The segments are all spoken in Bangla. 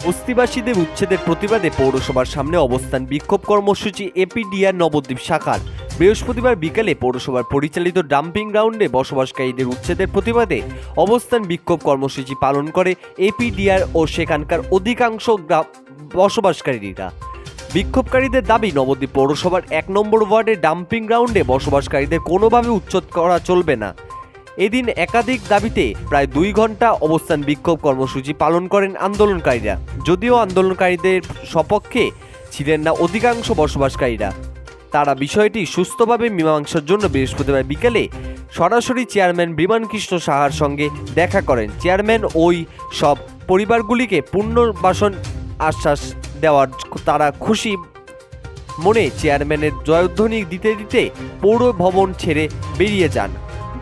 বস্তিবাসীদের উচ্ছেদের প্রতিবাদে পৌরসভার সামনে অবস্থান বিক্ষোভ কর্মসূচি এপিডিআর নবদ্বীপ শাখার বৃহস্পতিবার বিকেলে পৌরসভার পরিচালিত ডাম্পিং গ্রাউন্ডে বসবাসকারীদের উচ্ছেদের প্রতিবাদে অবস্থান বিক্ষোভ কর্মসূচি পালন করে এপিডিআর ও সেখানকার অধিকাংশ বসবাসকারীরা। বিক্ষোভকারীদের দাবি, নবদ্বীপ পৌরসভার ১ নম্বর ওয়ার্ডের ডাম্পিং গ্রাউন্ডে বসবাসকারীদের কোনোভাবে উচ্ছেদ করা চলবে না। এদিন একাধিক দাবিতে প্রায় ২ ঘন্টা অবস্থান বিক্ষোভ কর্মসূচি পালন করেন আন্দোলনকারীরা। যদিও আন্দোলনকারীদের সপক্ষে ছিলেন না অধিকাংশ বসবাসকারীরা, তারা বিষয়টি সুস্থভাবে মীমাংসার জন্য বৃহস্পতিবার বিকেলে সরাসরি চেয়ারম্যান বিমানকৃষ্ণ সাহার সঙ্গে দেখা করেন। চেয়ারম্যান ওই সব পরিবারগুলিকে পুনর্বাসন আশ্বাস দেওয়ার তারা খুশি মনে চেয়ারম্যানের জয়ধ্বনি দিতে দিতে পৌর ভবন ছেড়ে বেরিয়ে যান।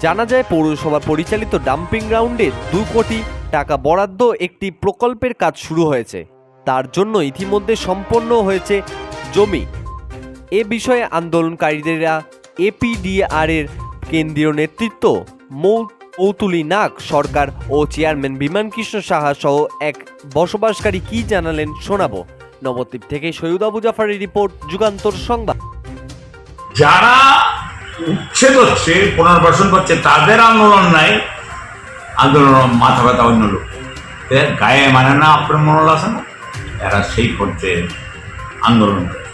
জানা যায়, পৌরসভা পরিচালিত ডাম্পিং গ্রাউন্ডে ২ কোটি টাকা বরাদ্দ একটি প্রকল্পের কাজ শুরু হয়েছে, তার জন্য ইতিমধ্যে সম্পন্ন হয়েছে জমি। এ বিষয়ে আন্দোলনকারীরা এপিডিআর এর কেন্দ্রীয় নেতৃত্ব মৌতুলি নাগ সরকার ও চেয়ারম্যান বিমানকৃষ্ণ সাহা সহ এক বসবাসকারী কি জানালেন শোনাবো। নবদ্বীপ থেকে সৈয়দ আবু জাফরের রিপোর্ট, যুগান্তর সংবাদ। যারা উচ্ছেদ হচ্ছে, পুনর্বাসন করছে, তাদের আন্দোলন নাই, আন্দোলন মাথা ব্যথা অন্য লোক গায়ে মানে না, আপনার মনোল আছে না, এরা সেই পর্যায়ে আন্দোলন করে।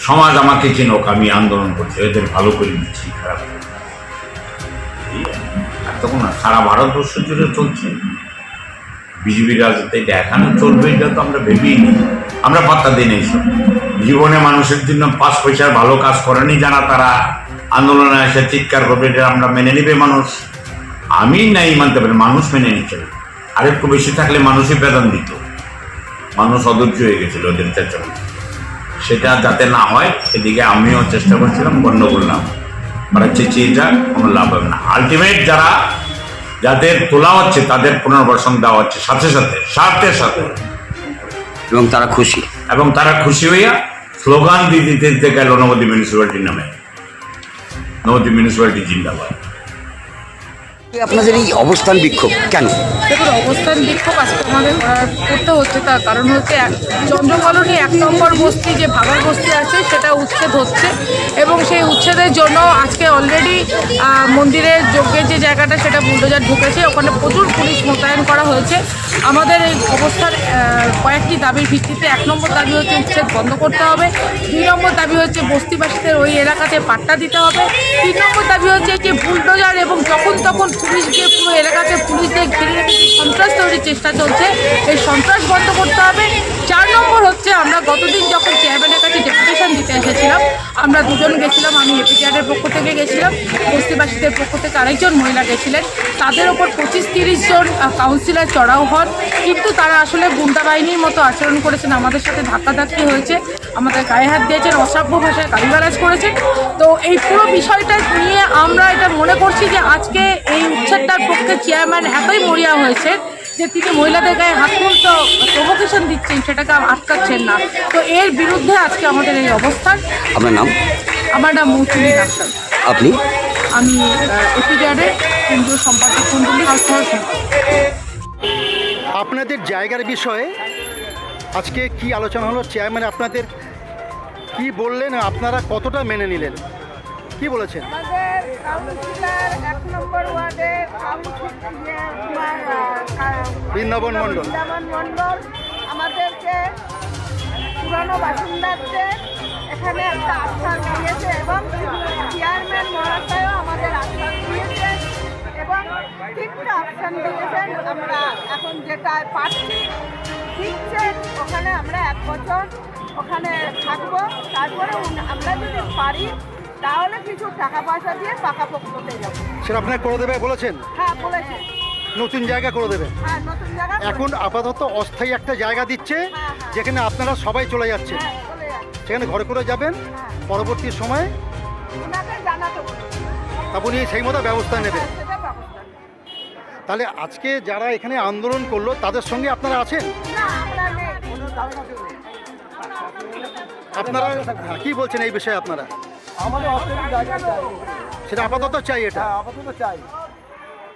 সমাজ আমাকে চিনুক, আমি আন্দোলন করছি, এদের ভালো করে দিচ্ছি, খারাপ তখন না সারা ভারতবর্ষ জুড়ে চলছে বিজেপি রাজনীতি, এটা এখানে চলবে এটা তো আমরা ভেবেই নি, আমরা পাত্তা দিই নাই। জীবনে মানুষের জন্য ৫ পয়সার ভালো কাজ করেনি যারা, তারা আন্দোলনে এসে চিৎকার করবে, এটা আমরা মেনে নিবে মানুষ। আমি নাই মানতে পারি, মানুষ মেনে নিচ্ছে। আর একটু বেশি থাকলে মানুষই বেতন দিত, মানুষ অধৈর্য হয়ে গেছিল ওদের চেষ্টা, সেটা যাতে না হয় সেদিকে আমিও চেষ্টা করছিলাম, বন্ধ করলাম। ওরা চেঁচিয়ে যাক, কোনো লাভ হবে না। আলটিমেট যারা যাদের তোলা হচ্ছে তাদের পুনর্বাসন দেওয়া হচ্ছে সাথে সাথে, স্বার্থের সাথে, এবং তারা খুশি হইয়া স্লোগান দিয়ে দিতে দিতে গেল নবদ্বীপ মিউনিসিপ্যালিটির নামে, নবদ্বীপ মিউনিসিপ্যালিটি জিন্দাবাদ। আপনাদের এই অবস্থান বিক্ষোভ কেন? দেখুন, অবস্থান বিক্ষোভ আজকে আমাদের করতে হচ্ছে, তার কারণ হচ্ছে চন্দ্রকলোনি ১ নম্বর বস্তি যে ভাগার বস্তি আছে সেটা উচ্ছেদ হচ্ছে, এবং সেই উচ্ছেদের জন্য আজকে অলরেডি মন্দিরের যজ্ঞের যে জায়গাটা সেটা বুলডোজার ঢুকেছে, ওখানে প্রচুর পুলিশ মোতায়েন করা হয়েছে। আমাদের এই অবস্থার কয়েকটি দাবির ভিত্তিতে ১ নম্বর দাবি হচ্ছে উচ্ছেদ বন্ধ করতে হবে, ২ নম্বর দাবি হচ্ছে বস্তিবাসীদের ওই এলাকাতে পাট্টা দিতে হবে, ৩ নম্বর দাবি হচ্ছে যে বুলডোজার এবং যখন তখন পুলিশ গিয়ে পুরো এলাকাতে পুলিশদের ঘিরে রেখে সন্ত্রাস তৈরির চেষ্টা চলছে, এই সন্ত্রাস বন্ধ করতে হবে। ৪ নম্বর হচ্ছে, আমরা গতদিন যখন চেয়ারম্যানের কাছে ডেপুটেশন দিতে এসেছিলাম, আমরা দুজন গেছিলাম, আমি এপিডিআর-এর পক্ষ থেকে গেছিলাম, বস্তিবাসীদের পক্ষ থেকে আরেকজন মহিলা গেছিলেন। তাদের ওপর ২৫-৩০ জন কাউন্সিলর চড়াও হন, কিন্তু তারা আসলে গুন্ডা বাহিনীর মতো আচরণ করেছেন, আমাদের সাথে ধাক্কাধাক্কি হয়েছে, আমাদের গায়ে হাত দিয়েছেন, অসভ্য ভাষায় গালিগালাজ করেছেন। তো এই পুরো বিষয়টা নিয়ে আমরা এটা মনে করছি যে আজকে এই উচ্ছেদটার পক্ষে চেয়ারম্যান এতই মরিয়া হয়েছে যে তিনি মহিলাদের গায়ে হাত তুলতে প্রভোকেশন দিচ্ছেন, সেটাকে আটকাচ্ছেন না। তো এর বিরুদ্ধে আজকে আমাদের এই অবস্থান। আপনার নাম? আমার নাম মৌতুলি ডাক্তার। আপনি? আমি এপিডিআর-এর কেন্দ্রীয় সম্পাদক মন্ডলী। আপনাদের জায়গার বিষয়ে আজকে কি আলোচনা হলো? চেয়ারম্যান আপনাদের কি বললেন, আপনারা কতটা মেনে নিলেন, কি বলেছেন? আমাদের কাউন্সিলর ১ নম্বর ওয়ার্ডের বৃন্দাবন মণ্ডল আমাদেরকে পুরানো বাসিন্দাদের এখানে একটা আশ্বাস দিয়েছে, এবং চেয়ারম্যান মহাশয়ও আমাদের আশ্বাস দিয়েছে এবং ঠিকটা অপশান দিয়েছেন। আমরা এখন যেটা পাচ্ছি দিচ্ছে, ওখানে আমরা ১ বছর ওখানে থাকবো, তারপরে আমরা যদি পারি তাহলে কিছু টাকা পয়সা দিয়ে পাকাপোক্ততে যাবো। সেটা আপনাকে করে দেবে বলেছেন? হ্যাঁ, বলেছে নতুন জায়গা করে দেবে। হ্যাঁ, নতুন জায়গা। এখন আপাতত অস্থায়ী একটা জায়গা দিচ্ছে, যেখানে আপনারা সবাই চলে যাচ্ছেন, সেখানে ঘরে করে যাবেন, পরবর্তী সময়ে ওনাকে জানাতে বলুন, আপনি সেই মতো ব্যবস্থা নেবেন। সেটা ব্যবস্থা। তাহলে আজকে যারা এখানে আন্দোলন করলো তাদের সঙ্গে আপনারা আছেন? না, আমরা নেই। আপনারা কি বলছেন এই বিষয়ে? আপনারা আমাদের অস্থায়ী জায়গা চাই, সেটা আপাতত চাই, এটা আপাতত চাই।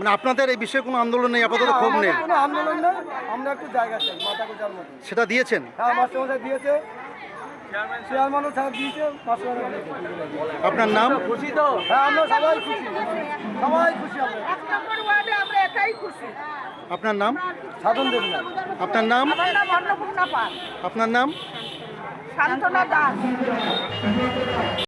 মানে আপনাদের এই বিষয়ে কোনো আন্দোলন নেই, আপাতত ক্ষোভ নেই, কোনো আন্দোলন নেই, আমরা একটু জায়গা চাই মাথা গোজার মতো। সেটা দিয়েছেন? হ্যাঁ, মাস্টারমশাই দিয়েছে, চেয়ারম্যানও স্যার দিয়েছে, মাস্টারমশাই দিয়েছে। আপনার নাম? হ্যাঁ, আমরা সবাই খুশি, সবাই খুশি। আমরা 1 নম্বর ওয়ার্ডে আমরা একাই খুশি। আপনার নাম? সাধন দেবনাথ। আপনার নাম? আমার নাম অন্নপূর্ণা পাল। আপনার নাম? শান্তনা দাস।